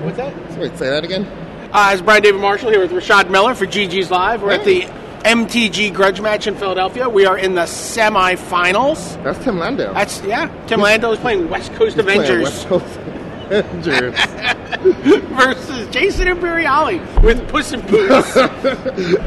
What's that? Wait, say that again? It's Brian David Marshall here with Rashad Miller for GG's Live. We're at the MTG Grudge match in Philadelphia. We are in the semifinals. That's Tim Landale. Tim Landale is playing West Coast Avengers. West Coast Avengers. Versus Jason Imperiale with Puss in Boots.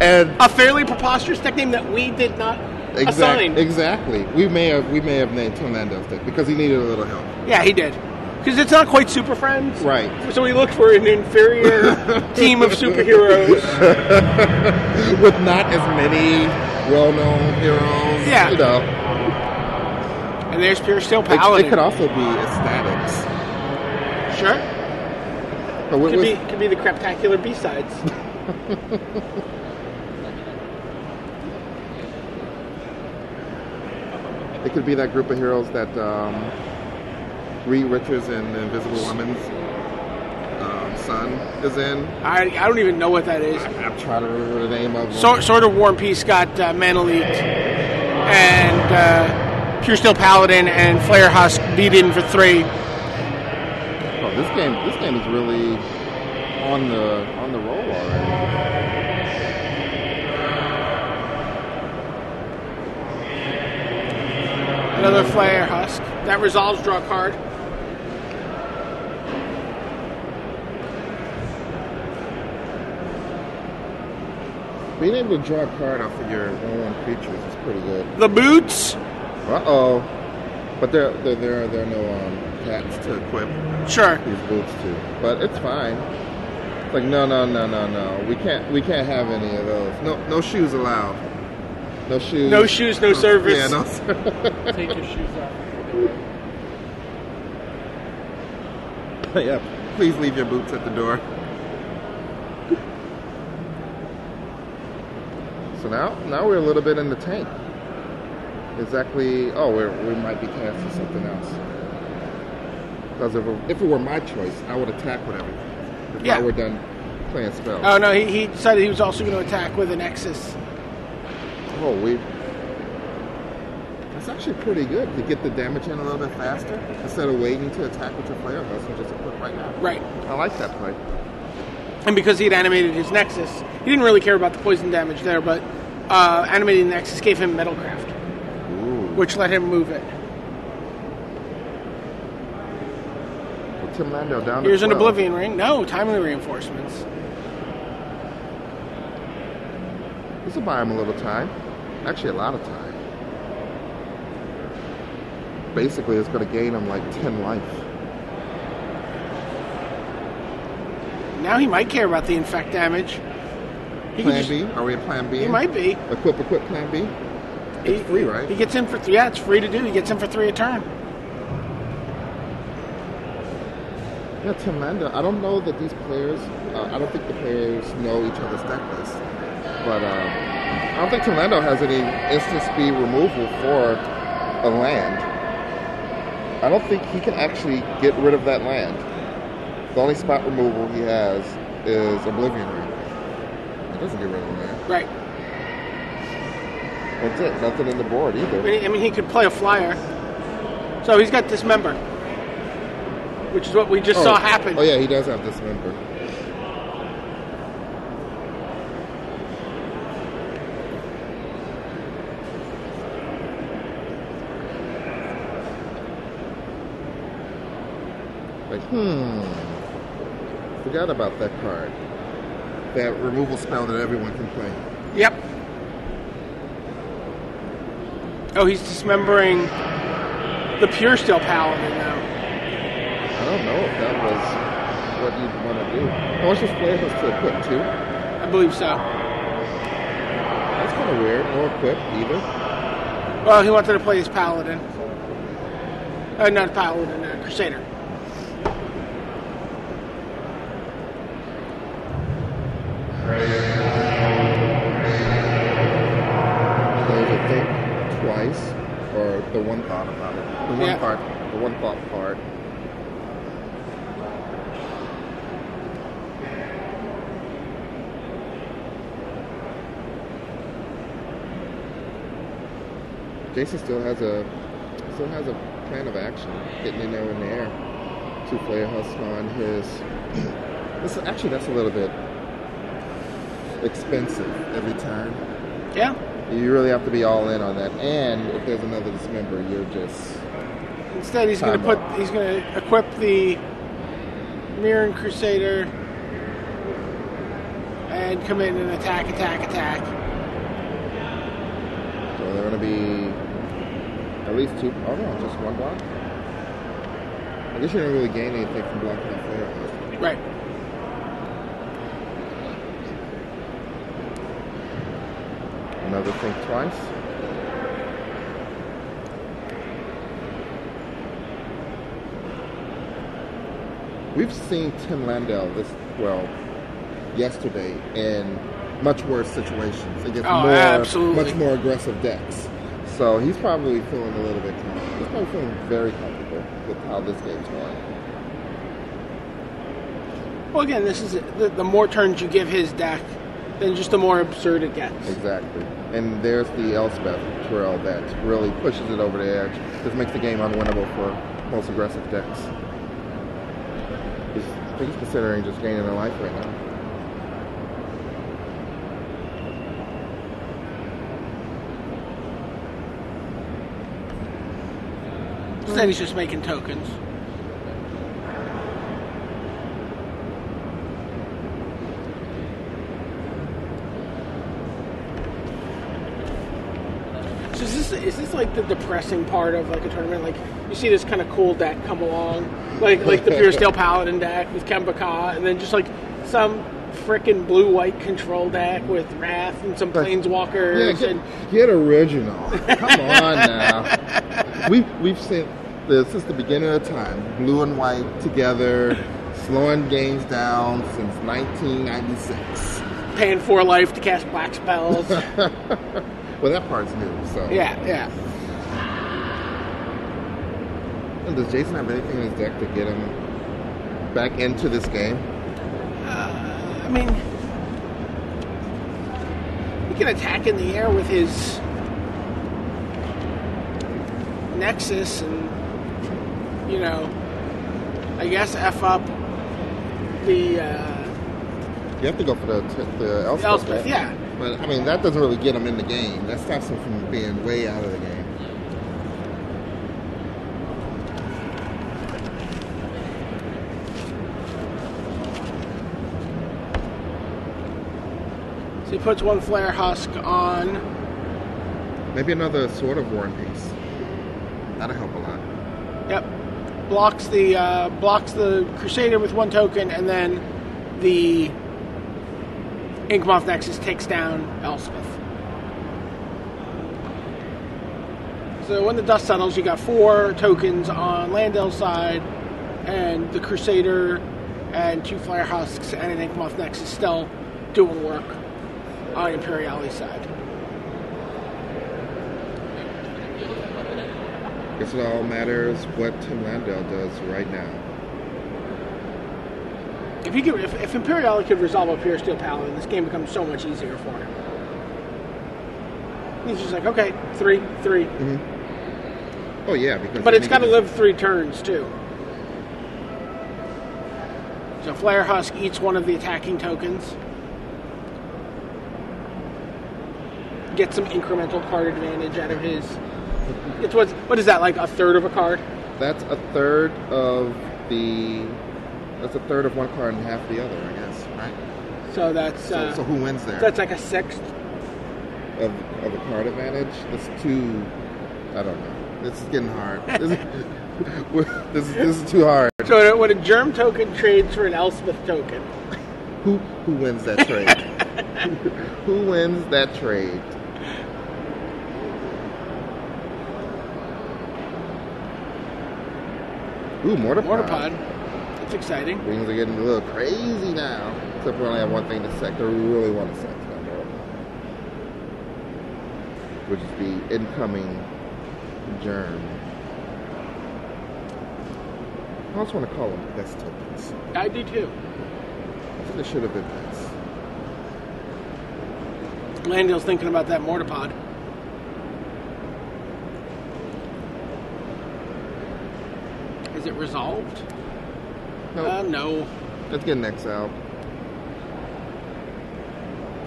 And a fairly preposterous nickname that we did not assign. Exactly. We may have named Tim Landale's deck because he needed a little help. Yeah, he did. Because it's not quite Super Friends. Right. So we looked for an inferior team of superheroes. With not as many well-known heroes. Yeah. You know. And there's Pure Steel Paladin. It could also be Aesthetics. Sure. But could be the Craptacular B-sides. It could be that group of heroes that Reed Richards and the Invisible Woman's son is in. I don't even know what that is. I'm trying to remember the name of them. Sword of War and Peace got Manolete and Pure Steel Paladin and Flare Husk beat in for 3. Oh, this game is really on the roll already. Another Flare Husk. That resolves draw card. Being able to draw a card off of your own creatures is pretty good. The boots. Uh-oh. But there are no cats to equip. Sure. These boots to. But it's fine. It's like no. We can't have any of those. No shoes allowed. No shoes. No shoes, no service. Yeah, no. Take your shoes off. Yeah, please leave your boots at the door. So now we're a little bit in the tank. Exactly. Oh, we might be casting something else. Because if it were my choice, I would attack with everything. If I were done playing spells. Oh no, he decided he was also going to attack with a Nexus. Oh, that's actually pretty good to get the damage in a little bit faster instead of waiting to attack with your Flare Husk and just equip right now. Right. I like that play. And because he had animated his Nexus, he didn't really care about the poison damage there, but animating the Nexus gave him Metalcraft, which let him move it. Well, Tim Landale down to Here's 12. an Oblivion Ring. No, timely reinforcements. This will buy him a little time. Actually, a lot of time. Basically, it's going to gain him like 10 life. Now he might care about the infect damage. Plan B? Are we at Plan B? He might be. Equip Plan B? It's free, right? He gets in for 3. Yeah, it's free to do. He gets in for 3 a turn. Yeah, Tim Landale. I don't know that these players, I don't think the players know each other's deck list. But I don't think Tim Landale has any instant speed removal for a land. I don't think he can actually get rid of that land. The only spot removal he has is Oblivion Ring. He doesn't get rid of the land. Right. That's it. Nothing in the board either. I mean, he could play a flyer. So he's got Dismember, which is what we just saw happen. Oh yeah, he does have Dismember. Like, forgot about that card. That removal spell that everyone can play. Yep. Oh, he's dismembering the Pure Steel Paladin now. I don't know if that was what you'd want to do. How much does Flare Husk to equip, 2? I believe so. That's kind of weird. No equip either. Well, he wanted to play his Paladin. Not Paladin, Crusader. Twice, or the one thought about it. The one thought part. Jason still has a plan of action, getting in there in the air. 2 flare husks on his. That's a little bit expensive every time. Yeah. You really have to be all in on that. And if there's another dismember, you're just. Instead, he's going to equip the Mirren Crusader and come in and attack. So they're going to be at least 2. Oh no, just 1 block. I guess you didn't really gain anything from blocking that flare husk. Right. Another think twice. We've seen Tim Landale yesterday in much worse situations against much more aggressive decks. So he's probably feeling a little bit comfortable. He's probably feeling very comfortable with how this game's going. Well, again, this is the more turns you give his deck, then just the more absurd it gets. Exactly. And there's the Elspeth trail that really pushes it over the edge. This makes the game unwinnable for most aggressive decks. I think he's considering just gaining a life right now. Instead, he's just making tokens. So is this like the depressing part of like a tournament? Like you see this kind of cool deck come along, like the Pure Steel Paladin deck with Kembaka, and then just like some frickin' blue-white control deck with Wrath and some Planeswalkers. Yeah, get original. Come on now. We've seen this since the beginning of time. Blue and white together, slowing games down since 1996. Paying 4 life to cast black spells. Well, that part's new, so. Yeah. And does Jason have anything in his deck to get him back into this game? I mean, he can attack in the air with his Nexus and, I guess F up the... You have to go for the Elspeth, yeah. But, I mean, that doesn't really get him in the game. That stops him from being way out of the game. So he puts 1 Flare Husk on. Maybe another Sword of War and Peace. That'll help a lot. Yep. Blocks the Crusader with 1 token, and then the Inkmoth Nexus takes down Elspeth. So when the dust settles, you got 4 tokens on Landale's side, and the Crusader and 2 Flare Husks and an Inkmoth Nexus still doing work on Imperiale's side. I guess it all matters what Tim Landale does right now. If Imperiale could resolve a Pure Steel Paladin, this game becomes so much easier for him. He's just like, okay, 3. Mm-hmm. Oh yeah, but it's got to live 3 turns too. So Flare Husk eats 1 of the attacking tokens. Get some incremental card advantage out of his. It's what is that, like a third of a card? That's a third of the. That's a third of 1 card and half the other, I guess, right? So that's. So who wins there? That's like a sixth of a card advantage. That's 2. I don't know. This is getting hard. This is too hard. So when a Germ token trades for an Elspeth token, who wins that trade? Who wins that trade? Ooh, Mortarpod. That's exciting. Things are getting a little crazy now. Except we only have 1 thing to sack. I really want to sack that Mortarpod. Which is the incoming Germ. I also want to call them best tokens. I do too. I think they should have been best. Landale's thinking about that Mortarpod. Is it resolved? Nope. No. Let's get next out.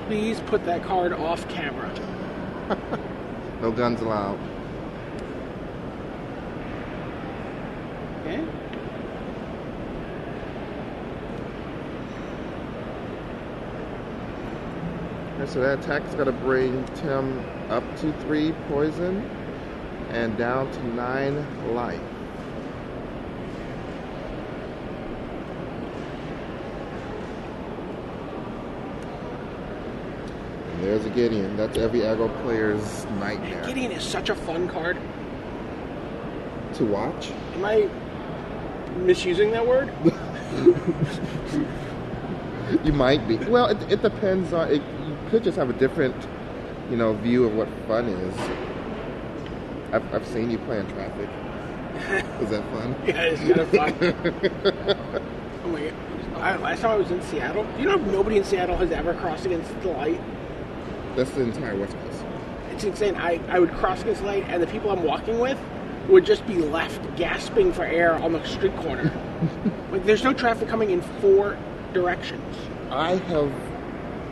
Please put that card off camera. No guns allowed. Okay. Okay, so that attack is going to bring Tim up to 3 poison and down to 9 life. And there's a Gideon. That's every aggro player's nightmare. Gideon is such a fun card. To watch? Am I misusing that word? You might be. Well, it depends on. You could just have a different, view of what fun is. I've seen you play in traffic. Is that fun? Yeah, it's kind of fun. Oh my god! Last time I was in Seattle, do you know nobody in Seattle has ever crossed against the light? That's the entire West Coast. It's insane. I would cross against the light, and the people I'm walking with would just be left gasping for air on the street corner. Like, there's no traffic coming in 4 directions. I have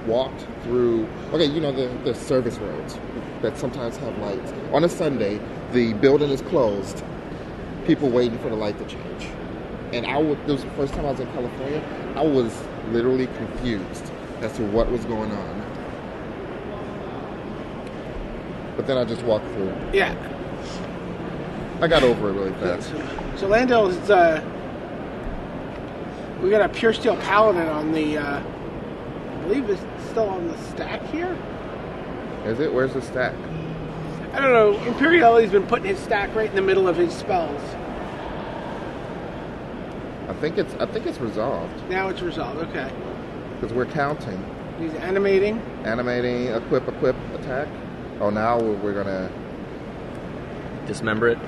walked through, the service roads that sometimes have lights. On a Sunday, the building is closed, people waiting for the light to change. And this was the first time I was in California, I was literally confused as to what was going on. But then I just walked through. Yeah. I got over it really fast. So Landale is, we got a Pure Steel Paladin on the, I believe it's still on the stack here. Is it? Where's the stack? I don't know. Imperiale's been putting his stack right in the middle of his spells. I think it's resolved. Now it's resolved, okay. Because we're counting. He's animating. Animating, equip, attack. Oh, now we're gonna dismember it.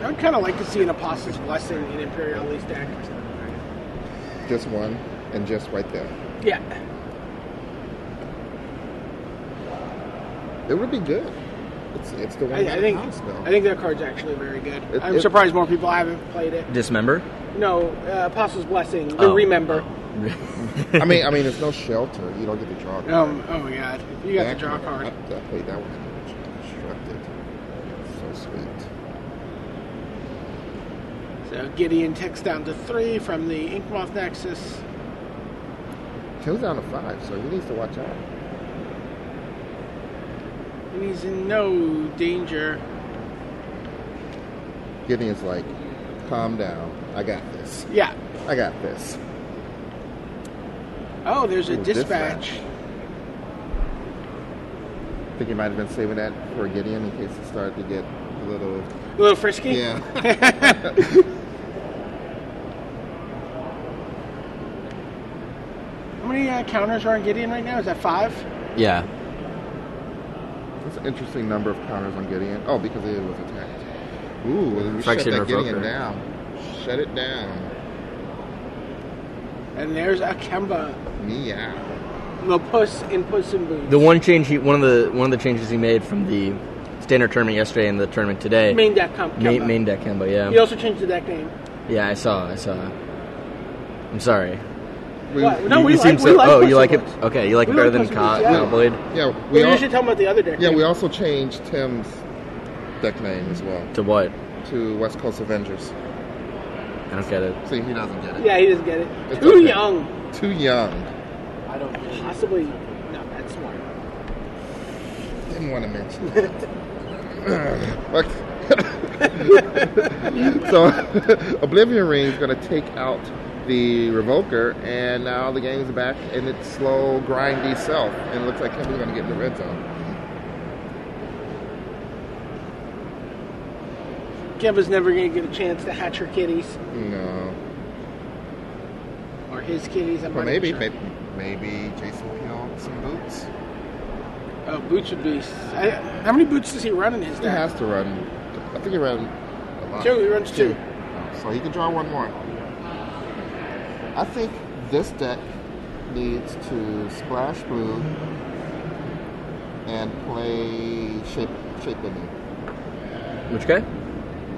I would kind of like to see an Apostle's Blessing in Imperiale's deck. Just one, and just right there. Yeah. It would be good. It's the one I think spell. I think that card's actually very good. I'm surprised more people haven't played it. Dismember? No, Apostle's Blessing. The Remember. I mean, it's no shelter. You don't get to draw. Oh my god! You got the draw card. I played that one. Constructed. So sweet. So Gideon ticks down to 3 from the Inkmoth Nexus. Tim's down to 5, so he needs to watch out. And he's in no danger. Gideon's like, calm down. I got this. Yeah. I got this. Oh, there's a dispatch. I think he might have been saving that for Gideon in case it started to get a little frisky? Yeah. How many counters are on Gideon right now? Is that 5? Yeah. That's an interesting number of counters on Gideon. Oh, because it was attacked. Ooh, we shut Infection that Gideon Revoker. down. Shut it down. And there's a Kemba. Meow. The Puss in Puss in Boots. The one change one of the changes he made from the standard tournament yesterday and the tournament today. Main deck Kemba. Main deck Kemba, yeah. He also changed the deck name. Yeah, I saw. I'm sorry. What? No, You we seem like so, Puss oh, in you like it? Boots. Okay, you like We it better like than Puss in Boots, yeah. Cowblade? Yeah, We should tell him about the other deck Yeah, name. we also changed Tim's deck name as well. To what? To West Coast Avengers. I don't get it. See, he doesn't get it. Yeah, he doesn't get it. It's Too okay. young. Too young. I don't possibly. No, that's smart. Didn't want to mention that. So, Oblivion Ring is going to take out the Revoker, and now the game's back in its slow, grindy self. And it looks like Kemba's going to get in the red zone. Kemba's never going to get a chance to hatch her kitties. No. Or his kitties. I'm Well, not maybe sure. Jason will heal some boots. Oh, Boots would be. How many boots does he run in his He deck? has to run. I think he ran a lot. 2. He runs 2. So he can draw one more. I think this deck needs to splash blue and play shape Lightning. Which guy?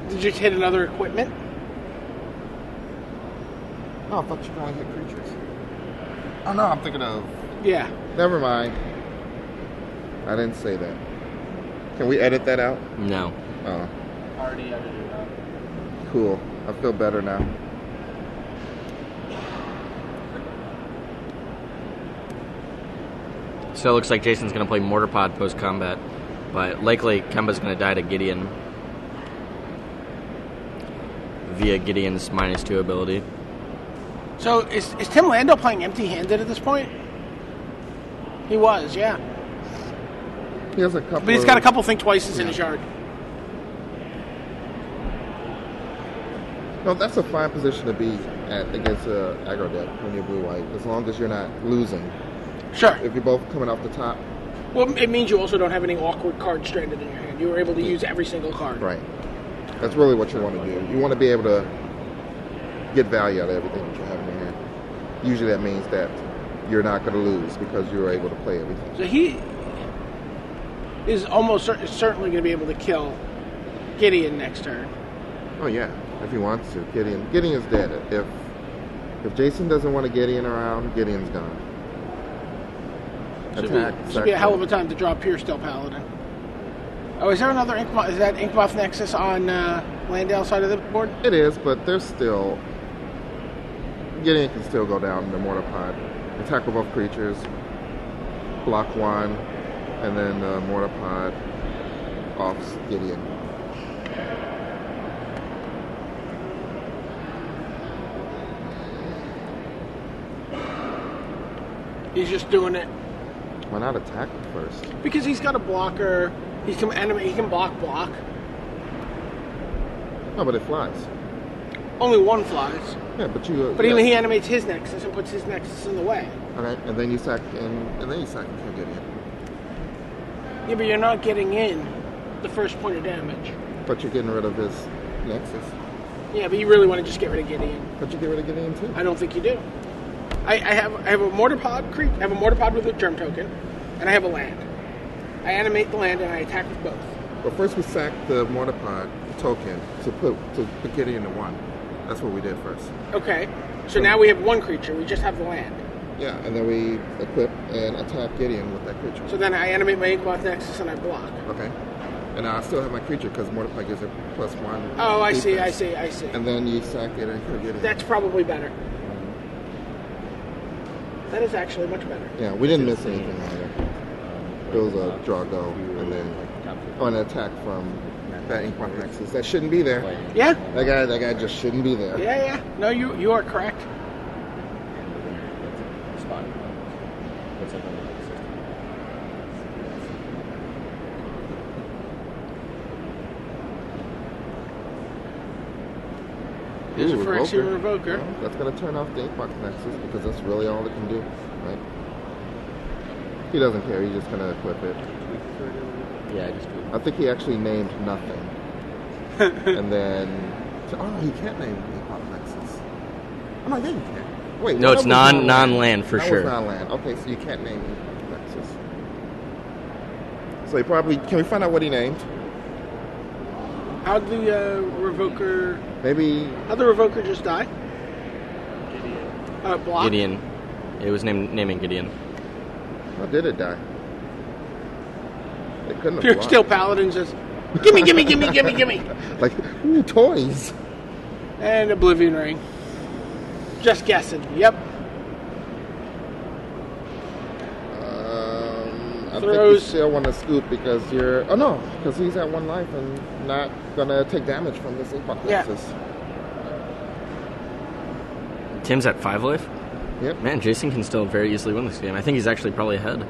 Did you hit another equipment? Oh, I thought you only had creatures. Oh no, I'm thinking of. Yeah. Never mind. I didn't say that. Can we edit that out? No. Oh, Already edited it out. cool. I feel better now. So it looks like Jason's going to play Mortar Pod post-combat, but likely Kemba's going to die to Gideon via Gideon's -2 ability. So is Tim Landale playing empty-handed at this point? He was, yeah. He has a couple. But he's got a couple Think Twices in his yard. No, that's a fine position to be at against a aggro deck when you're blue-white, as long as you're not losing. Sure. If you're both coming off the top. Well, it means you also don't have any awkward cards stranded in your hand. You were able to use every single card. Right. That's really what you want to do. You want to be able to get value out of everything that you have in your hand. Usually that means that you're not going to lose because you're able to play everything. So he is almost certainly going to be able to kill Gideon next turn. Oh yeah, if he wants to. Gideon is dead. If Jason doesn't want to Gideon around, Gideon's gone. Attack. Should be a hell of a time to draw Pierce-Steel Paladin. Oh, is there another is that Inkbuff Nexus on Landale side of the board? It is, but there's still... Gideon can still go down in the Mortar Pod. Attack with both creatures. Block one. And then the Mortar Pod offs Gideon. He's just doing it. Why not attack first? Because he's got a blocker. He can block. No, but it flies. Only one flies. Yeah, but you... But even he animates his Nexus and puts his Nexus in the way. Okay, and then you sack and then you kill Gideon. Yeah, but you're not getting in the first point of damage. But you're getting rid of his Nexus. Yeah, but you really want to just get rid of Gideon. But you get rid of Gideon too. I don't think you do. I have a Mortar Pod I have a Mortar Pod with a Germ Token, and I have a land. I animate the land and I attack with both. But first we sack the Mortar Pod token to put Gideon to 1. That's what we did first. Okay. So now we have one creature. We just have the land. Yeah, and then we equip and attack Gideon with that creature. So then I animate my Inkmoth Nexus and I block. Okay. And I still have my creature because Mortar Pod gives it +1. Oh, I defense. see. And then you sack it and kill Gideon. That's probably better. That is actually much better. Yeah, we didn't miss anything either. It was a draw go and then an attack from that Inkmoth Nexus. That shouldn't be there. Yeah? That guy just shouldn't be there. Yeah. No, you are correct. Here's a Phyrexian Revoker. Well, that's going to turn off the Inkbox Nexus because that's really all it can do, right? He doesn't care. He's just going to equip it. Yeah, I just do. I think he actually named nothing. And then... he can't name Inkbox Nexus. Oh, no, yeah, you can. Wait, no, it's non-land for sure. That was non-land. Okay, so you can't name Inkbox Nexus. So he probably... Can we find out what he named? How'd the Revoker... Maybe... How'd the Revoker just die? Gideon. Block? Gideon. It was naming Gideon. How did it die? They couldn't have Pure blocked. Steel Paladin just... Gimme! Like, ooh, toys. And Oblivion Ring. Just guessing. Yep. I think you still want to scoop because you're... Oh, no, because he's at 1 life and not going to take damage from this Inkbox Nexus. Tim's at 5 life? Yep. Man, Jason can still very easily win this game. I think he's actually probably ahead.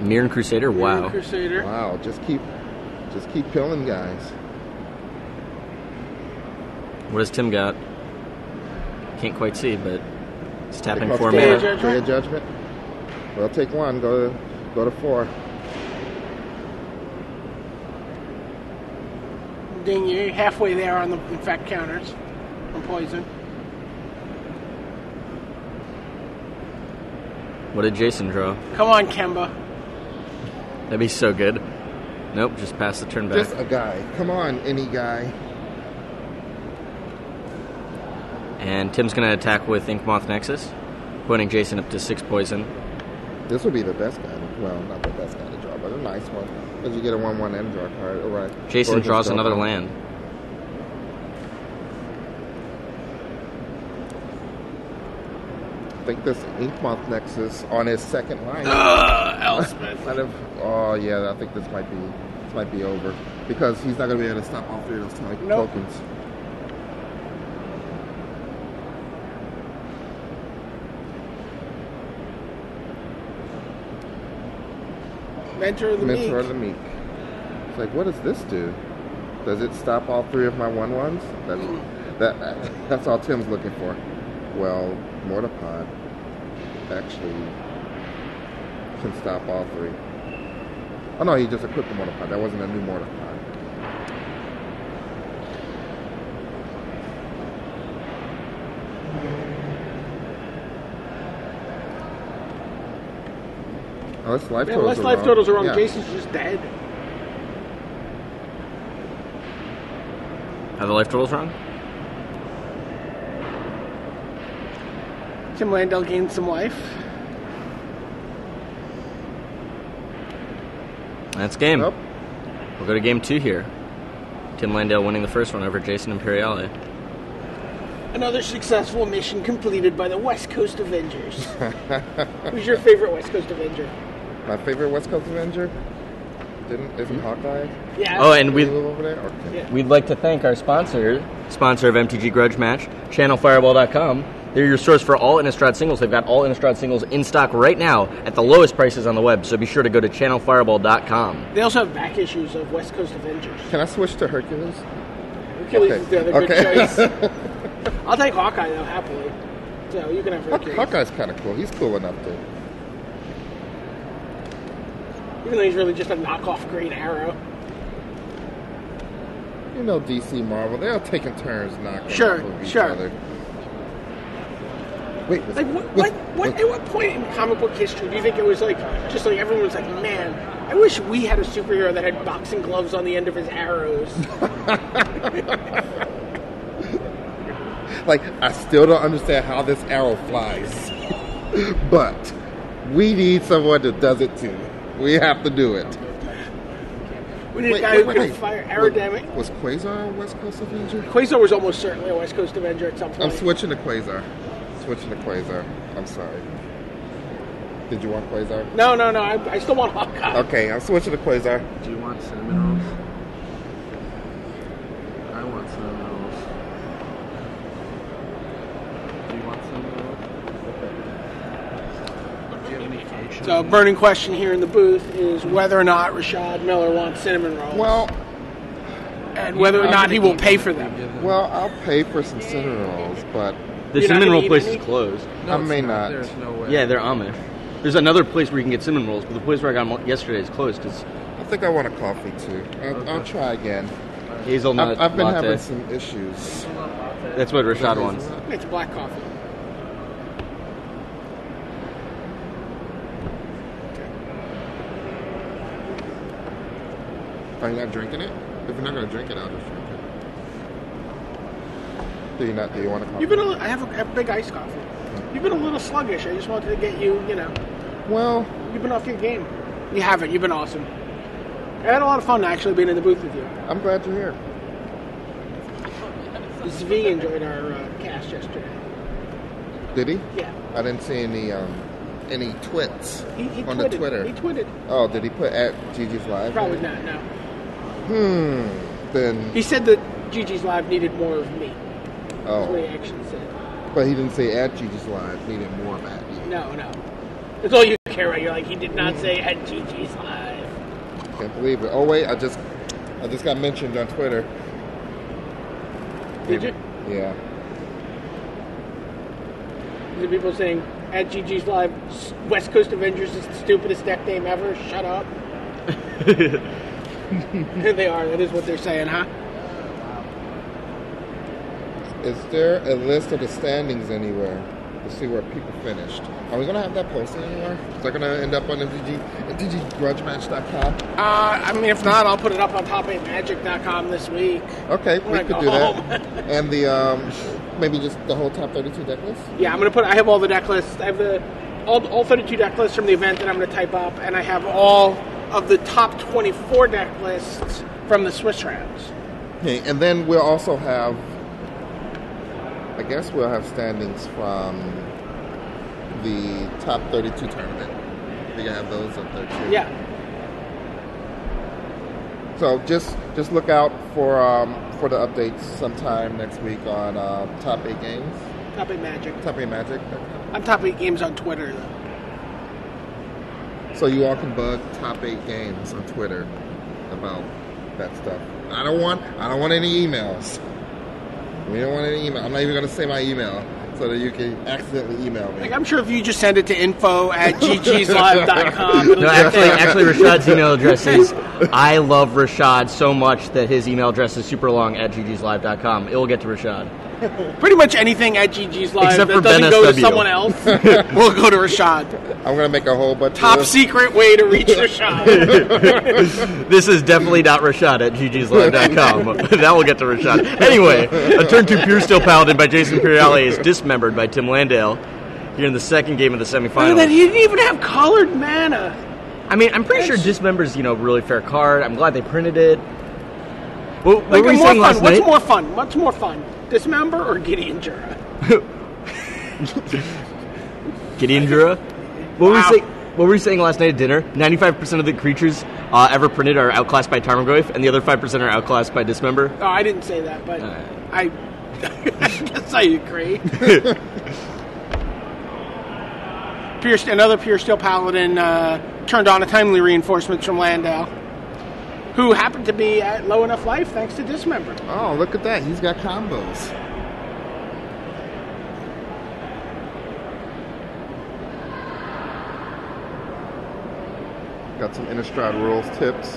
Mirren Crusader? Wow. Mirren Crusader. Wow, just keep killing guys. What has Tim got? Can't quite see, but he's tapping Because 4 Day mana. of Judgment. Day of Judgment. Well, take 1, go to 4. Ding, you're halfway there on the infect counters from poison. What did Jason draw? Come on, Kemba. That'd be so good. Nope, just pass the turn back. Just a guy. Come on, any guy. And Tim's going to attack with Inkmoth Nexus, putting Jason up to 6 poison. This would be the best guy. Well, not the best guy to draw, but a nice one. Because you get a 1/1 end draw card. All right. Jason draws another land. I think this Inkmoth Nexus on his second line. Elspeth. Oh yeah, I think this might be over because he's not going to be able to stop all 3 of those tokens. Mentor of the Meek. It's like, what does this do? Does it stop all 3 of my 1/1s? That's all Tim's looking for. Well, Mortarpod actually can stop all 3. Oh no, he just equipped the Mortarpod. That wasn't a new Mortarpod. Oh, this life totals are wrong. Totals are wrong. Yeah. Jason's just dead. Are the life totals wrong? Tim Landale gained some life. That's game. Nope. We'll go to game 2 here. Tim Landale winning the first one over Jason Imperiale. Another successful mission completed by the West Coast Avengers. Who's your favorite West Coast Avenger? My favorite West Coast Avenger? Isn't Hawkeye? Yeah. Oh, and over there? Okay. Yeah. we'd like to thank our sponsor of MTG Grudge Match, ChannelFireball.com. They're your source for all Innistrad singles. They've got all Innistrad singles in stock right now at the lowest prices on the web, so be sure to go to ChannelFireball.com. They also have back issues of West Coast Avengers. Can I switch to Hercules? Hercules is the other good Okay. choice. I'll take Hawkeye, though, happily. So you can have Hercules. Hawkeye's kind of cool. He's cool enough to. Even though he's really just a knockoff Green Arrow. You know, DC Marvel, they're all taking turns knocking off each Sure. other. Wait, Like, at what point in comic book history do you think it was like, just like everyone was like, man, I wish we had a superhero that had boxing gloves on the end of his arrows. Like, I still don't understand how this arrow flies. But we need someone that does it too. We have to do it. We need a guy who can fire arrow damage. Was Quasar a West Coast Avenger? Quasar was almost certainly a West Coast Avenger at some point. I'm switching to Quasar. I'm sorry. Did you want Quasar? No. I still want Hawkeye. Okay, I'm switching to Quasar. Do you want cinnamon rolls? I want cinnamon rolls. Do you want cinnamon rolls? Do you have any function? So, burning question here in the booth is whether or not Rashad Miller wants cinnamon rolls. Well, and whether or not he will pay for them. well, I'll pay for some cinnamon rolls, but The You're not cinnamon gonna roll eat place any? is closed. I may not. There's no way. Yeah, they're Amish. There's another place where you can get cinnamon rolls, but the place where I got them yesterday is closed because I think I want a coffee too. I'll try again. hazelnut I've been latte. having some issues. That's what Rashad wants. It's black coffee. Are you not drinking it? If you're not going to drink it, I'll just drink it. Do you want a coffee? I have a big iced coffee. You've been a little sluggish. I just wanted to get you, Well, you've been off your game. You haven't. You've been awesome. I had a lot of fun actually being in the booth with you. I'm glad you're here. Zvi enjoyed our cast yesterday. Did he? Yeah. I didn't see any twits He on twitted. the Twitter. He twitted. Oh, did he put at Gigi's Live? Probably not, no. Then. He said that Gigi's Live needed more of me. That's what he actually said. But he didn't say at Gigi's Live needed more of that. No. That's all you care about. You're like, he did not say at Gigi's Live. Can't believe it. Oh wait, I just got mentioned on Twitter. Did you? Yeah. The people saying at Gigi's Live, West Coast Avengers is the stupidest deck name ever. Shut up. They are. That is what they're saying, huh? Is there a list of the standings anywhere to see where people finished? Are we going to have that posted anywhere? Is that going to end up on MTGGrudgematch.com? I mean, if not, I'll put it up on top8magic.com this week. Okay, we When I could go do that. home. And Maybe just the whole top 32 deck list? Yeah, I have all the deck lists. I have all 32 deck lists from the event that I'm going to type up, and I have all of the top 24 deck lists from the Swiss rounds. Okay, and then we'll also have, I guess we'll have standings from the top 32 tournament. We can have those up there too. Yeah. So just look out for the updates sometime next week on top 8 games. Top 8 Magic. Top 8 Magic. I'm top 8 games on Twitter, though. So you all can bug top 8 games on Twitter about that stuff. I don't want any emails. We don't want any email. I'm not even going to say my email so that you can accidentally email me. Like, I'm sure if you just send it to info@ggslive.com. No, actually, Rashad's email address is, I love Rashad so much that his email address is super long at ggslive.com. It will get to Rashad. Pretty much anything at GG's Live Except that for doesn't Ben go to SW. someone else will go to Rashad. I'm going to make a whole bunch Top of... secret way to reach Rashad. This is definitely not Rashad at ggslive.com. That will get to Rashad. Anyway, a turn 2 Pure Steel Paladin by Jason Imperiale is dismembered by Tim Landale here in the second game of the Look at semifinals. that, he didn't even have colored mana. I mean, I'm pretty sure dismember's, really fair card. I'm glad they printed it. What Like, were we more saying fun. last What's night? more fun? What's more fun? Dismember or Gideon Jura? Gideon Jura? Wow. What were we saying last night at dinner? 95% of the creatures ever printed are outclassed by Tarmogoyf, and the other 5% are outclassed by Dismember. Oh, I didn't say that, but I guess I agree. Another Pure Steel Paladin turned on a timely reinforcement from Landale, who happened to be at low enough life thanks to Dismember. Oh, look at that. He's got combos. Got some Innistrad rules tips.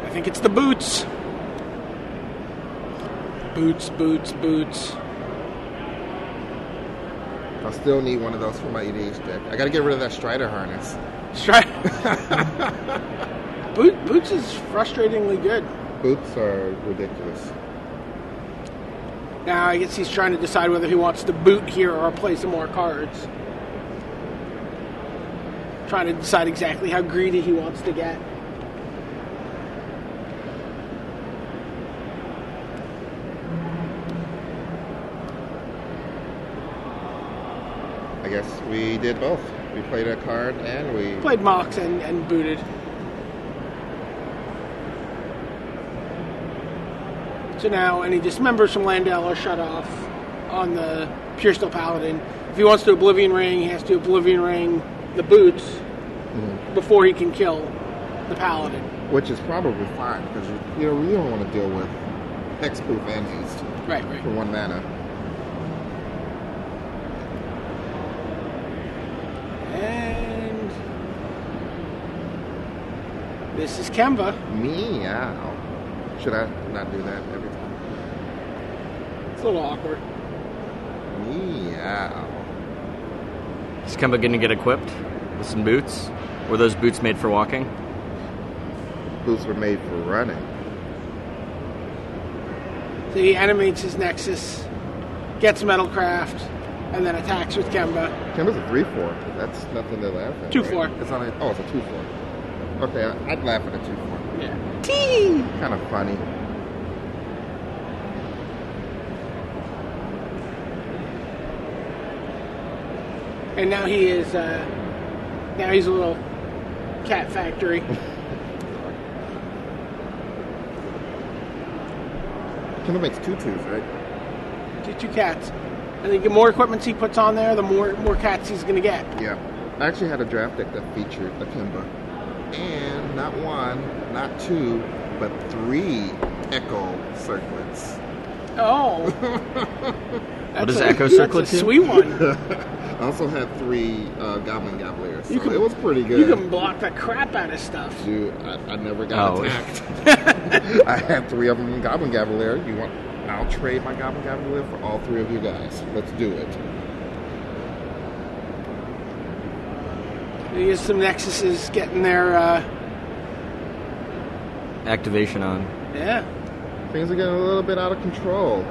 I think it's the boots. Boots. I still need one of those for my EDH deck. I gotta get rid of that Strider harness. Boots is frustratingly good. Boots are ridiculous. Now I guess he's trying to decide whether he wants to boot here or play some more cards. Trying to decide exactly how greedy he wants to get. I guess we did both. We played a card and we... Played Mox and booted. So now any dismembers from Landale are shut off on the Pure Steel Paladin. If he wants to Oblivion Ring, he has to Oblivion Ring the boots before he can kill the Paladin. Which is probably fine, because you don't want to deal with hexproof and haste Right. for 1 mana. And this is Kemba. Meow. Should I not do that every time? It's a little awkward. Meow. Is Kemba going to get equipped with some boots? Were those boots made for walking? Boots were made for running. So he animates his Nexus, gets Metalcraft, and then attacks with Kemba. Kemba's a 3/4. That's nothing to laugh at. 2/4. Right? It's only, it's a 2/4. Okay, I'd laugh at a 2/4. Yeah. Tee! Kind of funny. And now he is, now he's a little cat factory. Kemba makes 2/2s, right? Two cats. And the more equipment he puts on there, the more cats he's going to get. Yeah. I actually had a draft deck that featured a Kemba. And not 1, not 2, but 3 Echo Circlets. Oh. What is Echo Circlet That's a to? sweet one. I also had 3 Goblin Gavaliers, so You can- it was pretty good. You can block the crap out of stuff. Dude, I never got Oh. attacked. I had 3 of them in Goblin Gavalier. I'll trade my Goblin Gavalier for all 3 of you guys. Let's do it. Here's some Nexuses getting their, Activation on. yeah. Things are getting a little bit out of control.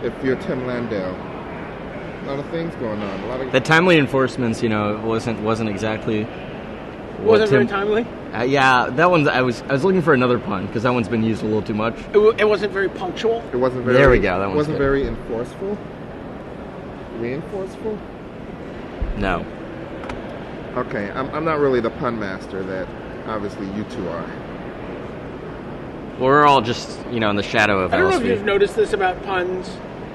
if you're Tim Landale. A lot of things going on. A lot of The timely enforcements, wasn't exactly. Wasn't very timely. Yeah, that one's. I was looking for another pun because that one's been used a little too much. It wasn't very punctual. It wasn't very. There we go. That one's wasn't good. very enforceful. Reinforceful. No. Okay, I'm not really the pun master that obviously you two are. We're all just in the shadow of I don't know if LSV. you've noticed this about puns.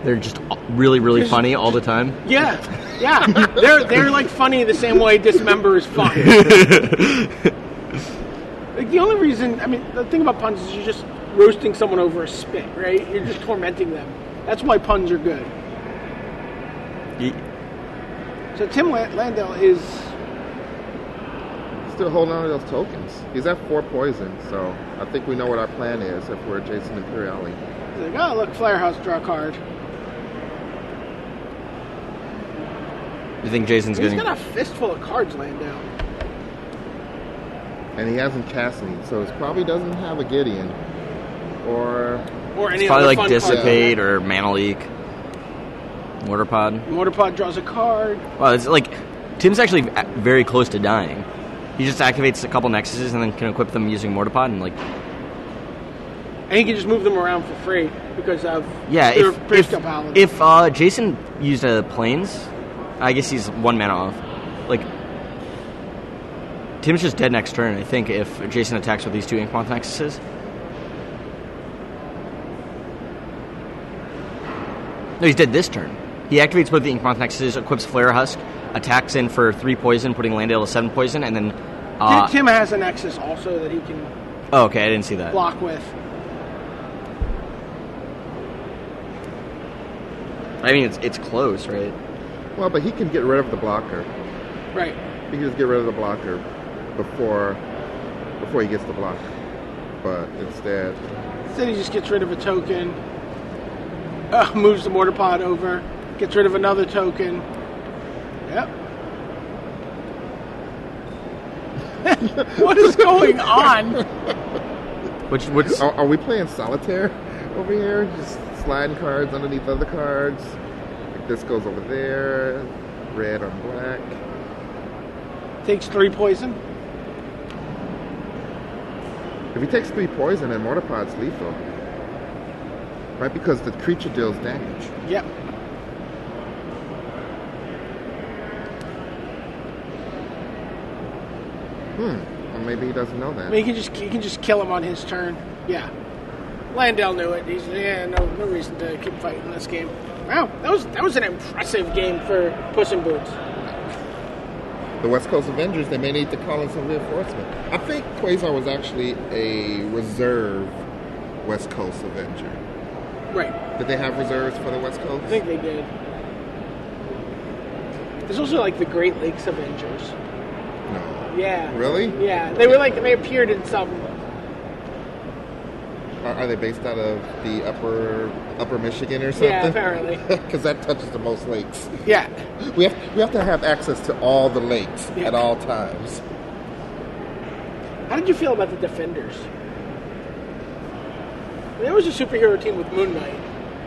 They're just really, really funny all the time. Yeah. They're like funny the same way dismember is fun. Like the only reason, the thing about puns is you're just roasting someone over a spit, right? You're just tormenting them. That's why puns are good. So Tim Landale is Still holding on to those tokens. He's at 4 poison, so I think we know what our plan is if we're Jason Imperiale. he's like, oh look, Flare House, draw a card. You think Jason's He's going got a fistful of cards, Landale. And he hasn't cast any, so he probably doesn't have a Gideon. Or any probably other like fun Dissipate card. or Mana Leak, Mortar Pod. Mortar Pod draws a card. Well, it's like Tim's actually very close to dying. He just activates a couple Nexuses and then can equip them using Mortar Pod and And he can just move them around for free because of if Jason used a Plains, I guess he's 1 mana off. Like Tim's just dead next turn, I think, if Jason attacks with these 2 Inkmoth Nexuses. No, he's dead this turn. He activates both the Inkmoth Nexuses, equips Flare Husk, attacks in for 3 poison, putting Landale to 7 poison, and then... Tim has a Nexus also that he can Oh, okay, I didn't see that. block with. I mean, it's close, right? well, but he can get rid of the blocker. Right. He can just get rid of the blocker before he gets the block. But instead, Then he just gets rid of a token. Moves the Mortar Pod over. Gets rid of another token. Yep. What is going on? What's are we playing solitaire over here? Just sliding cards underneath other cards. Like this goes over there. Red on black. Takes 3 poison. If he takes 3 poison, then Mortar Pod's lethal. Right? Because the creature deals damage. Yep. Or maybe he doesn't know that. He can just kill him on his turn. Yeah. Landale knew it. He's no reason to keep fighting this game. Wow, that was an impressive game for Puss in Boots. The West Coast Avengers, they may need to call in some reinforcement. I think Quasar was actually a reserve West Coast Avenger. Right. Did they have reserves for the West Coast? I think they did. There's also like the Great Lakes Avengers. No. Yeah. Really? Yeah. They appeared in some. Are they based out of the upper Michigan or something? Yeah, apparently. Because that touches the most lakes. Yeah. We have to have access to all the lakes at all times. How did you feel about the Defenders? There was a superhero team with Moon Knight.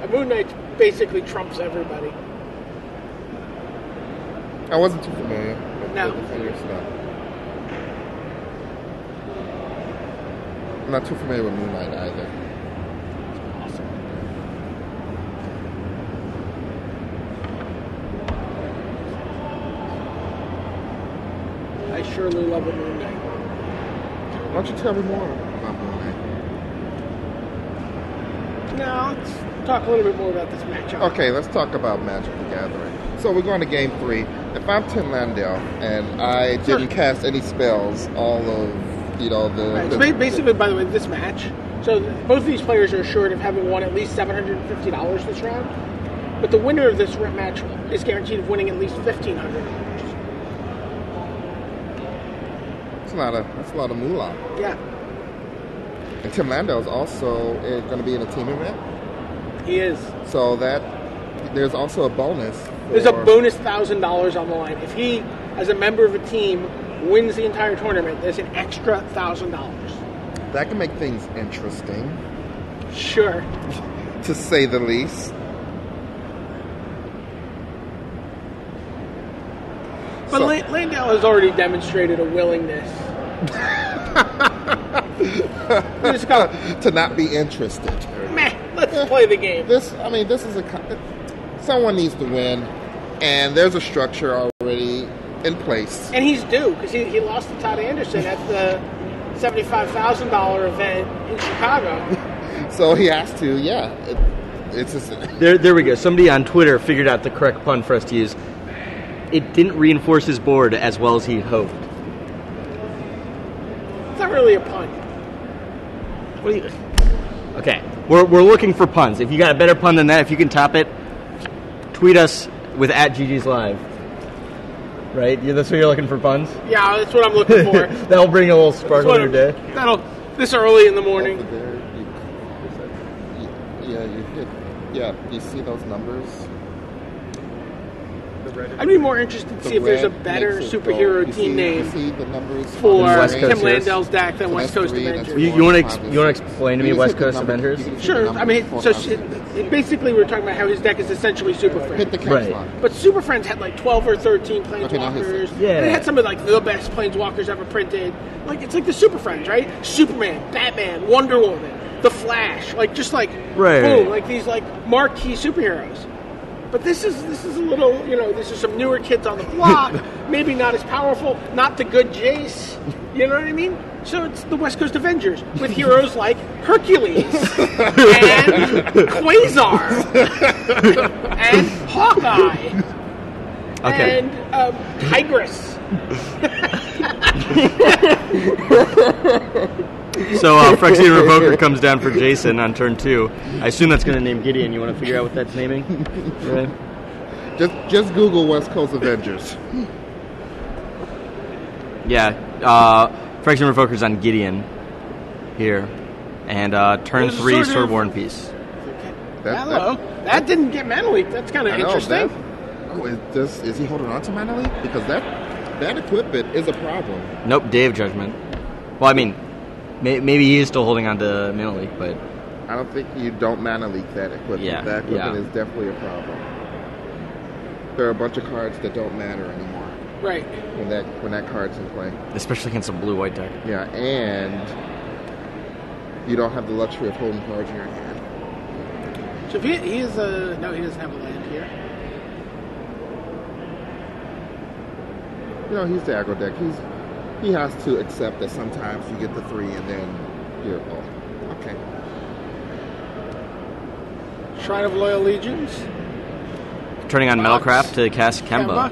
And Moon Knight basically trumps everybody. I wasn't too familiar with No. the Defenders, no. I'm not too familiar with Moon Knight either. Awesome. I surely love a Moon Knight. Why don't you tell me more about Moon Knight? Now, let's talk a little bit more about this matchup. Okay, let's talk about Magic the Gathering. So we're going to Game 3. If I'm Tim Landale and I didn't cast any spells, all of, Right, so basically, by the way, this match, so both of these players are assured of having won at least $750 this round, but the winner of this match is guaranteed of winning at least $1,500. That's a lot of moolah. Yeah, And Tim Landale is also going to be in a team event. he is. So there's also a bonus. There's a bonus $1,000 on the line. If he, as a member of a team, wins the entire tournament, there's an extra $1,000. That can make things interesting, Sure. to say the least. But Landale has already demonstrated a willingness. Just go, to not be interested. meh, let's play the game. This is someone needs to win, and there's a structure already in place. And he's due, because he lost to Todd Anderson at the $75,000 event in Chicago. So he has to, it's just... There we go. Somebody on Twitter figured out the correct pun for us to use. It didn't reinforce his board as well as he hoped. It's not really a pun. What do you... Okay, we're looking for puns. If you got a better pun than that, if you can top it, tweet us with @GG's Live. Right? Yeah, that's what you're looking for, puns? Yeah, that's what I'm looking for. That'll bring a little sparkle in your day. This early in the morning. Over there, you see those numbers? I'd be more interested to see if there's a better superhero team name You see the numbers for West Tim Coast heroes? Landale's deck than So West that's Coast three, that's Avengers. You want to explain to me You just West hit the Coast number- Avengers? you can hit Sure. the I number mean, 4,000. basically we were talking about how his deck is essentially Super Friends. Hit the caps Right. lock. But Super Friends had like 12 or 13 Okay, now planeswalkers. his- Yeah. They had some of like the best planeswalkers ever printed. Like it's like the Super Friends, right? Superman, Batman, Wonder Woman, The Flash, like just like Right. boom, like these like marquee superheroes. But this is a little, this is some newer kids on the block, maybe not as powerful, not the good Jace, you know what I mean? So it's the West Coast Avengers with heroes like Hercules and Quasar and Hawkeye Okay. and Tigress. So Phyrexian Revoker comes down for Jason on turn 2. I assume that's going to name Gideon. You want to figure out what that's naming? Right. Just Google West Coast Avengers. Yeah. Phyrexian Revoker's on Gideon here. And turn There's 3, sort of- Swordborn piece. Hello. That didn't get mana leak. That's kind of I know, interesting. is he holding on to Mana Leak? Because that equipment is a problem. Nope, Dave Judgment. Well, I mean, maybe he is still holding on to Mana Leak, but... I don't think you don't Mana Leak that equipment. Yeah, That equipment yeah. is definitely a problem. There are a bunch of cards that don't matter anymore Right. when that card's in play. Especially against a blue-white deck. Yeah, and you don't have the luxury of holding cards in your hand. So if he is no, he doesn't have a land here. He's the aggro deck. He has to accept that sometimes you get the 3 and then you're okay. Shrine of Loyal Legions. Turning on Box. Metalcraft to cast Kemba.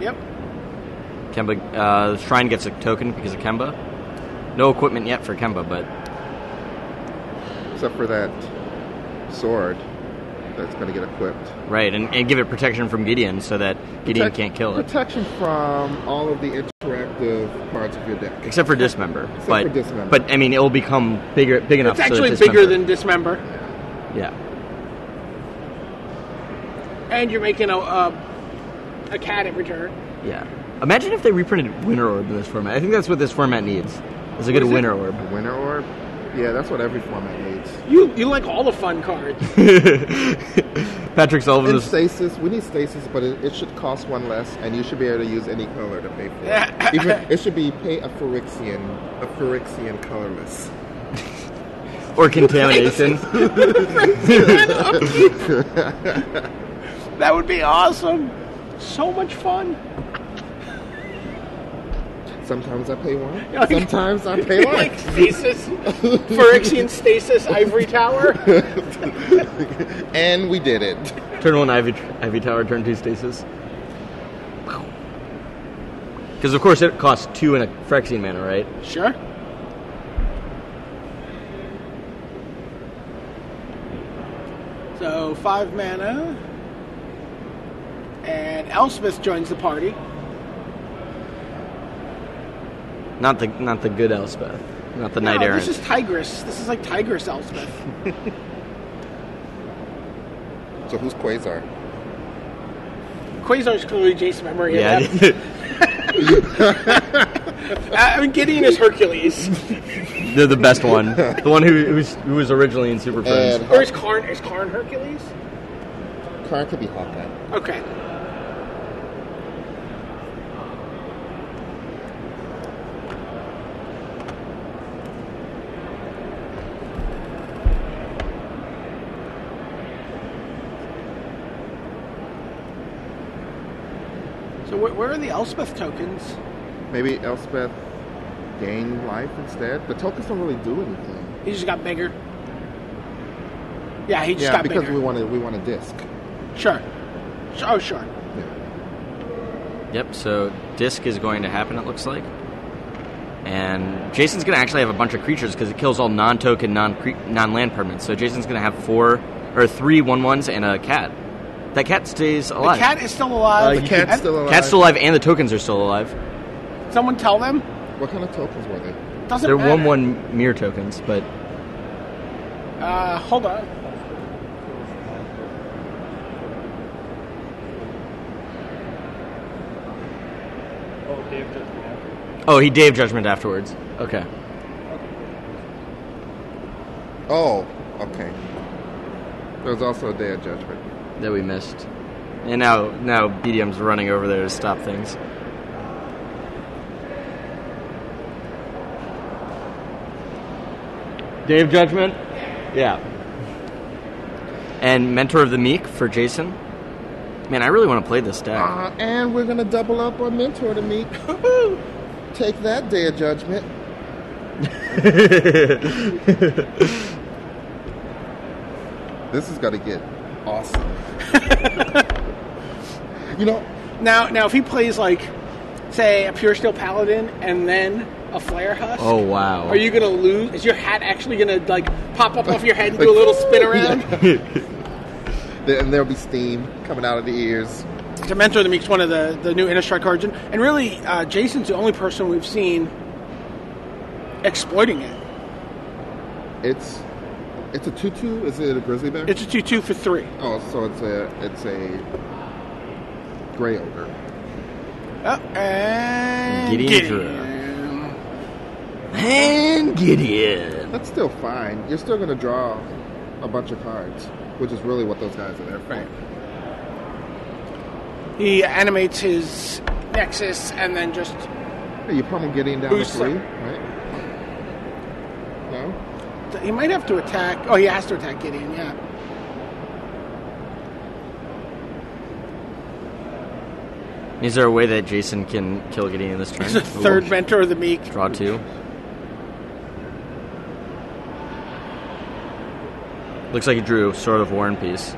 Yep. Kemba, the Shrine gets a token because of Kemba. No equipment yet for Kemba, but... Except for that sword that's going to get equipped. Right, and give it protection from Gideon so that Gideon can't kill it. Protection from all of the interactive parts of your deck. Except for Dismember. For Dismember. But, I mean, it will become big enough It's so actually that bigger Dismember- than Dismember. Yeah. And you're making a cat in return. Yeah. Imagine if they reprinted Winter Orb in this format. I think that's what this format needs. Is a good What is it? Winter Orb. A Winter Orb? Yeah, that's what every format needs. You like all the fun cards. Patrick Sullivan And is... stasis, we need stasis, but it should cost 1 less, and you should be able to use any color to pay for Yeah. it. Even it should be pay a Phyrexian colorless. Or Contamination. That would be awesome. So much fun. Sometimes I pay 1. Like- Sometimes I pay less. Like stasis, Phyrexian stasis, Ivory Tower. And we did it. Turn 1 Ivy Tower, turn 2 Stasis. Because, of course, it costs 2 and a Phyrexian mana, right? Sure. So 5 mana, and Elspeth joins the party. Not the good Elspeth. Not the Knight No, Errant. this is Tigress. This is like Tigress Elspeth. So who's Quasar? Quasar's clearly Jason Memory. Yeah. I mean, Gideon is Hercules. They're the best one. The one who was originally in Super Friends. And Or is Karn Hercules? Karn could be Hawkeye. Okay. So where are the Elspeth tokens? Maybe Elspeth gain life instead. The tokens don't really do anything. He just got bigger. Yeah, he just got because bigger. we want a disc. Sure. Oh, sure. Yeah. Yep, so disc is going to happen, it looks like. And Jason's going to actually have a bunch of creatures because it kills all non-token, non-land permanents. So Jason's going to have 3 1/1s and a cat. That cat stays alive. The cat is still alive. The cat's still alive. Cat's still alive and the tokens are still alive. Someone tell them. What kind of tokens were they? Doesn't They're matter. 1/1 mirror tokens, but... Hold on. Oh, he Dave Judgment afterwards. Okay. Oh, okay. There was also a Day of Judgment. That we missed. And now BDM's running over there to stop things. Dave Judgment? Yeah. And Mentor of the Meek for Jason. Man, I really want to play this deck. And we're going to double up on Mentor to Meek. Take that, Day of Judgment. This is going to get awesome. Now if he plays like, say, a Pure Steel Paladin and then a Flare Husk. Oh, wow. Are you gonna lose? Is your hat actually gonna like pop up off your head and do a little spin around? And there'll be steam coming out of the ears. To Mentor the Meek's one of the new Inner Strike cards, and really, Jason's the only person we've seen exploiting it. It's a 2/2. Is it a grizzly bear? It's a 2/2 for 3. Oh, so it's a gray ogre. Oh, and Gideon. And Gideon. That's still fine. You're still going to draw a bunch of cards, which is really what those guys are there for. Right. He animates his Nexus and then just Hey, you pummel Gideon down to boosts 3, him. right? No? He might have to attack. Oh, he has to attack Gideon, yeah. Is there a way that Jason can kill Gideon this turn? He's a third Mentor of the Meek. Draw 2. Looks like he drew Sword of War and Peace.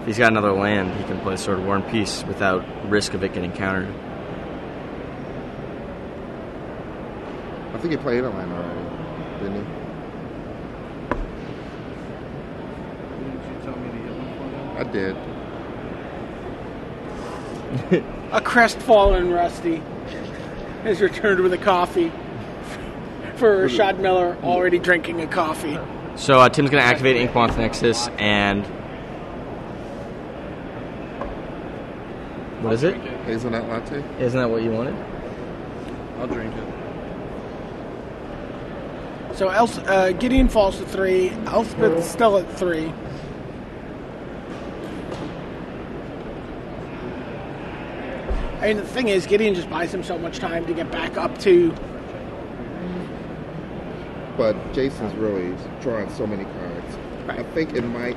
If he's got another land, he can play Sword of War and Peace without risk of it getting countered. I think he played a land already, didn't he? Didn't you tell me to get one for I you? did. A crestfallen Rusty has returned with a coffee for Rashad Miller already drinking a coffee. So Tim's going to activate Inkmoth Nexus and... What is it? Hazelnut latte? Isn't that what you wanted? I'll drink it. So Gideon falls to 3. Elspeth's still at 3. I mean, the thing is, Gideon just buys him so much time to get back up to... But Jason's really drawing so many cards. Right. I think it might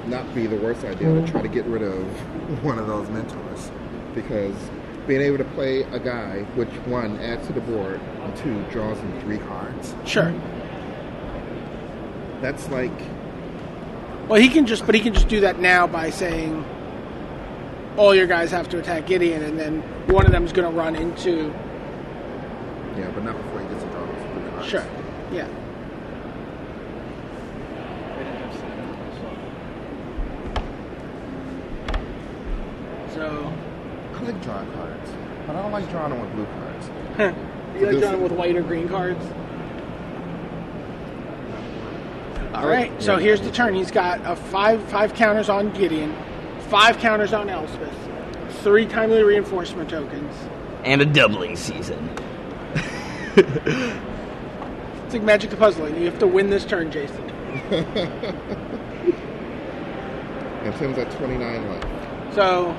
not be the worst idea to try to get rid of one of those mentors. Because being able to play a guy, which, 1, adds to the board, and 2, draws him 3 cards. Sure. That's like... Well, he can just do that now by saying all your guys have to attack Gideon, and then one of them is going to run into... Yeah, but not before he gets to draw those 3 cards. Sure. Yeah. So... I like drawing cards, but I don't like drawing them with blue cards. You like drawing with white or green cards? All right, so here's the turn. He's got a five counters on Gideon, 5 counters on Elspeth, 3 timely reinforcement tokens. And a doubling season. It's like Magic the Puzzling. You have to win this turn, Jason. And Tim's at 29 left. So,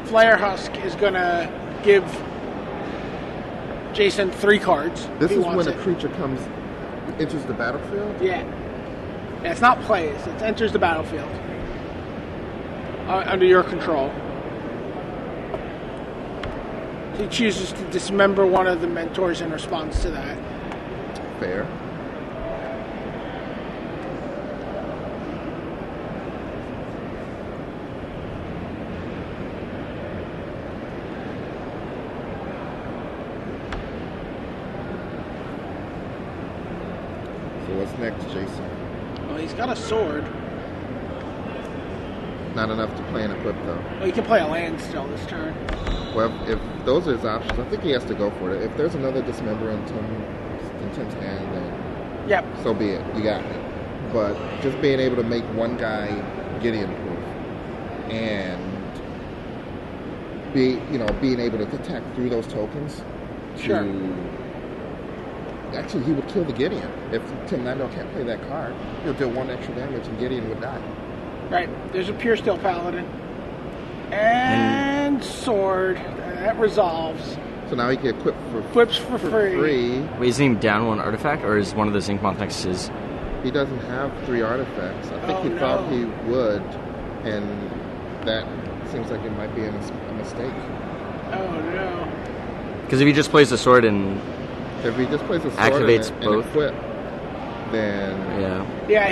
Flare Husk is going to give Jason 3 cards. This if he is when wants a it. creature enters the battlefield? Yeah. It's not plays. It enters the battlefield. Under your control. He chooses to dismember one of the mentors in response to that. Fair. So what's next, Jason? Well, he's got a sword. Not enough to play and equip, though. Well, he can play a land still this turn. Well, if those are his options, I think he has to go for it. If there's another dismember in Tim's hand, then Yep. so be it. You got me. But just being able to make one guy Gideon proof and being able to attack through those tokens. Sure. Actually, he would kill the Gideon. If Tim Landale can't play that card, he'll deal 1 extra damage and Gideon would die. Right. There's a Pure Steel Paladin. And sword. That resolves. So now he can equip Equips for free. Wait, isn't he down 1 artifact, or is one of the Zinc Moth Nexuses? He doesn't have 3 artifacts. I think he thought he would, and that seems like it might be a mistake. Oh no. Because if he just plays the sword and If he just plays a sword activates and both, equip, then yeah. Yeah,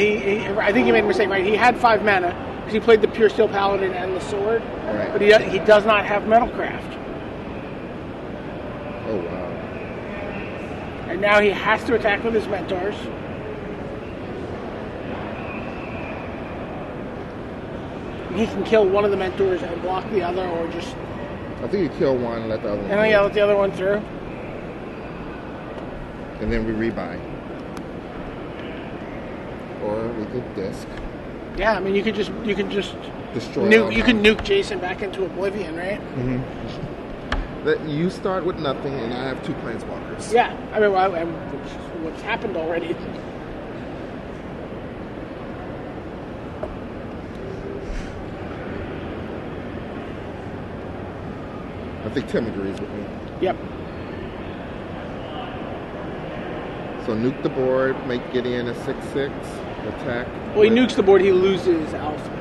I think he made a mistake, right? He had 5 mana because he played the Pure Steel Paladin and the sword. Right. But he does not have Metalcraft. Oh wow. And now he has to attack with his mentors. He can kill one of the mentors and block the other, or just... I think you kill one and let the other one And then let the other one through. and then we rebuy. Or we could disc. Yeah, I mean, you can just Destroy nuke. all You can mine. nuke Jason back into oblivion, right? That you start with nothing and I have 2 planeswalkers. Yeah, I mean, what's happened already? I think Tim agrees with me. Yep. So nuke the board, make Gideon a 6/6, attack. Well, he with- nukes the board. He loses Elspeth.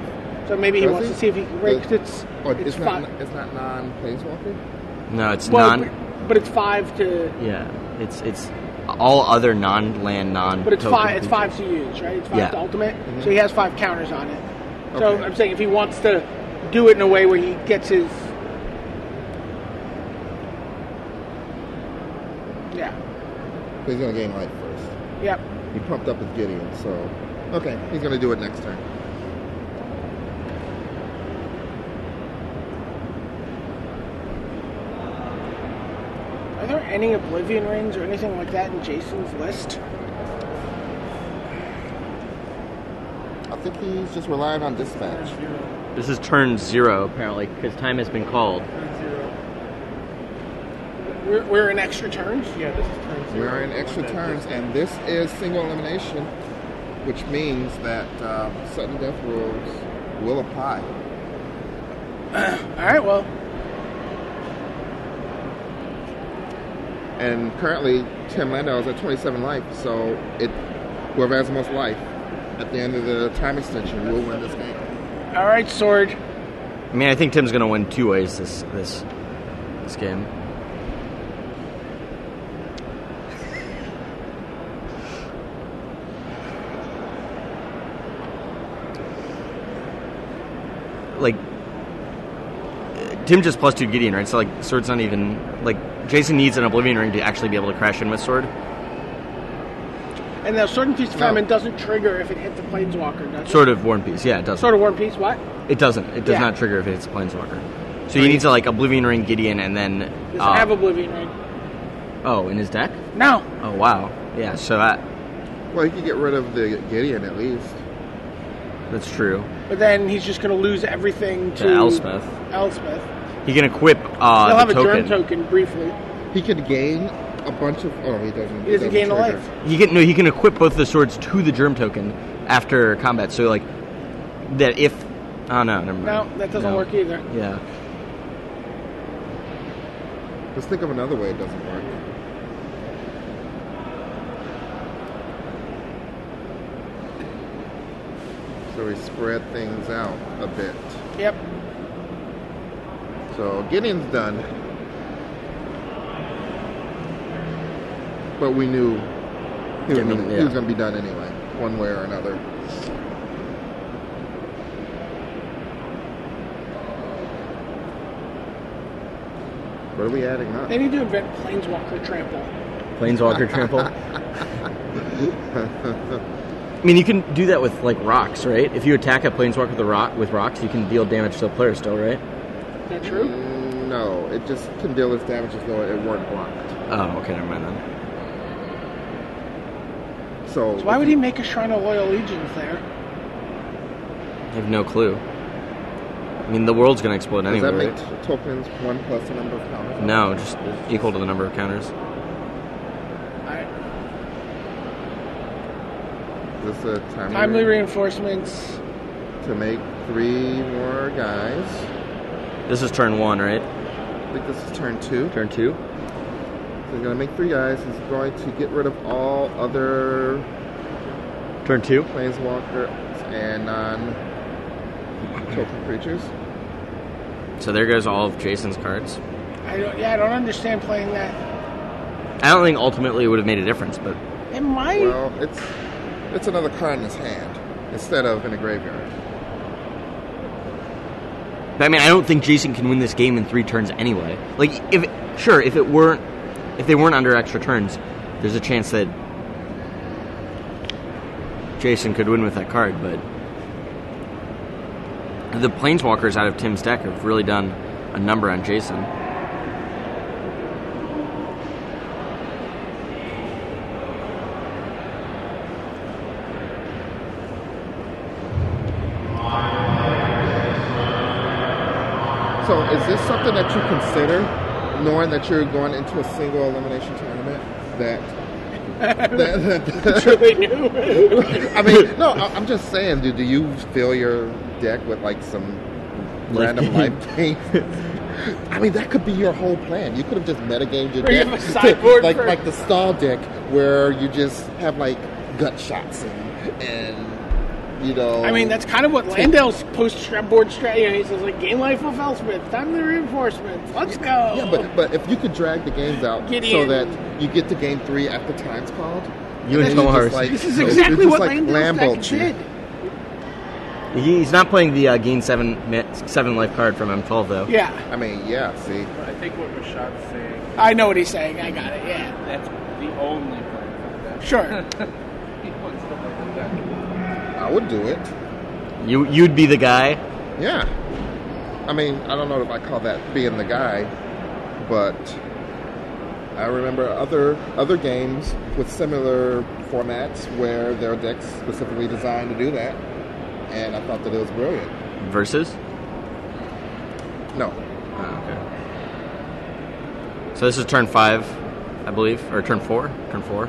So maybe he Does wants he? to see if he can break. 'Cause it's It's five. not non-planeswalker? No, it's Well, non. but it's 5 to. Yeah, it's all other non-land, non. But it's 5. It's 5 to use, right? It's 5 Yeah. to ultimate. So he has 5 counters on it. So Okay. I'm saying if he wants to do it in a way where he gets his. Yeah. He's going to gain life first. Yep. He pumped up his Gideon, so... Okay, he's going to do it next turn. Are there any Oblivion rings or anything like that in Jason's list? I think he's just relying on dispatch. This is turn 0 apparently because time has been called. We're in extra turns? Yeah, this is turn 0. We're in extra turns, and this is single elimination, which means that sudden death rules will apply. Alright, well. And currently, Tim Landale is at 27 life, so whoever has the most life at the end of the time extension will win this game. Alright, Sword. I mean, I think Tim's going to win 2 ways this game. Like, Tim just +2 Gideon, right? So, like, Sword's not even... Like, Jason needs an Oblivion Ring to actually be able to crash in with Sword. And the Sword and Piece of Famine doesn't trigger if it hits the Planeswalker, does it? Sword of War and Peace, yeah, it does. Sword of War and Peace, what? It doesn't. It does Yeah. not trigger if it hits a Planeswalker. So he needs to, like, Oblivion Ring Gideon and then... Does it have Oblivion Ring? Oh, in his deck? No. Oh, wow. Yeah, so that... Well, he could get rid of the Gideon at least. That's true. But then he's just going to lose everything to... Elspeth. Elspeth. He can equip He'll the have a token. germ token briefly. He could gain a bunch of... Oh, he doesn't. He doesn't gain a trigger. life. He can equip both the swords to the germ token after combat. So like that if oh no, never mind. No, that doesn't work either. Yeah. Let's think of another way it doesn't work. So we spread things out a bit. Yep. So Gideon's done. But we knew he was I mean, going to be done anyway, one way or another. What are we adding up? They need to invent Planeswalker Trample. Planeswalker Trample. I mean, you can do that with like rocks, right? If you attack a Planeswalker with rocks, you can deal damage to a player still, right? Is that true? No, it just can deal as damage as though it weren't blocked. Oh, okay, never mind then. So Why would he make a Shrine of Loyal Legions there? I have no clue. I mean, the world's going to explode Does anyway, that make right? tokens 1 plus the number of counters? No, just equal to the number of counters. Alright. Is this a Timely reinforcements. to make 3 more guys? This is turn 1, right? I think this is turn 2. Turn 2? So he's going to make 3 guys. He's going to get rid of all other Turn 2? planeswalkers and non-token creatures. So there goes all of Jason's cards. I don't understand playing that. I don't think ultimately it would have made a difference, but It might. Well, it's another card in his hand instead of in a graveyard. I mean, I don't think Jason can win this game in 3 turns anyway. Like, if they weren't under extra turns, there's a chance that Jason could win with that card, but the Planeswalkers out of Tim's deck have really done a number on Jason. So is this something that you consider, knowing that you're going into a single elimination tournament? That's really new. I mean, no, I'm just saying, do you fill your deck with like some random life games? I mean, that could be your whole plan. You could have just metagamed your Bring deck up a sideboard like the stall deck, where you just have like gut shots and you know. I mean, that's kind of what Landale's post-board strategy. He says, like, gain life of Elspeth, time to reinforcements, let's go. Yeah, but if you could drag the games out Gideon. so that you get to game 3 after time's called. You and then Tom just, Harris. This is exactly what like Landale's deck did. He's not playing the gain 7 life card from M12, though. Yeah, I mean, yeah, see. I think what Rashad's saying, I know what he's saying. I got it, yeah. that's the only plan for that. Sure. He wants to play the deck. I would do it. You'd be the guy. Yeah. I mean, I don't know if I call that being the guy, but I remember other games with similar formats where there are decks specifically designed to do that, and I thought that it was brilliant. Versus? No. Oh, okay. So this is turn 5, I believe, or turn 4? Turn 4.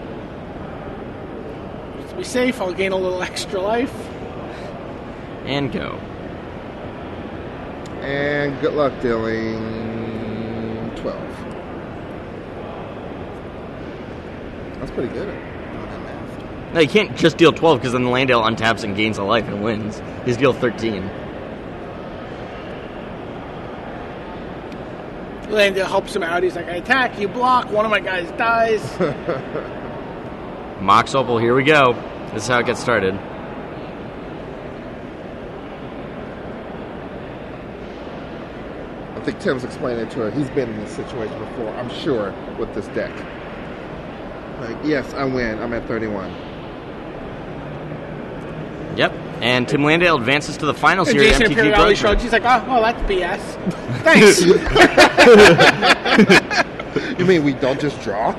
Just to be safe, I'll gain a little extra life. And go. And good luck dealing 12. That's pretty good on that math. No, you can't just deal 12 because then the Landale untaps and gains a life and wins. He's deal 13. Landale helps him out. He's like, I attack, you block, one of my guys dies. Mox Opal, here we go. This is how it gets started. I think Tim's explained it to her. He's been in this situation before, I'm sure, with this deck. Like, yes, I win. I'm at 31. Yep. And Tim Landale advances to the finals And here Jason at MTG Imperiale GM. shrugs. He's like, oh, that's BS. Thanks. You mean we don't just draw?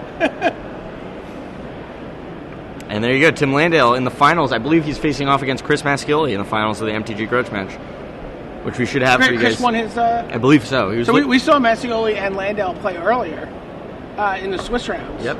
And there you go, Tim Landale in the finals. I believe he's facing off against Chris Mascioli in the finals of the MTG Grudge match, which we should have for you Chris guys. won his... I believe so. He was So we saw Mascioli and Landale play earlier in the Swiss rounds. Yep.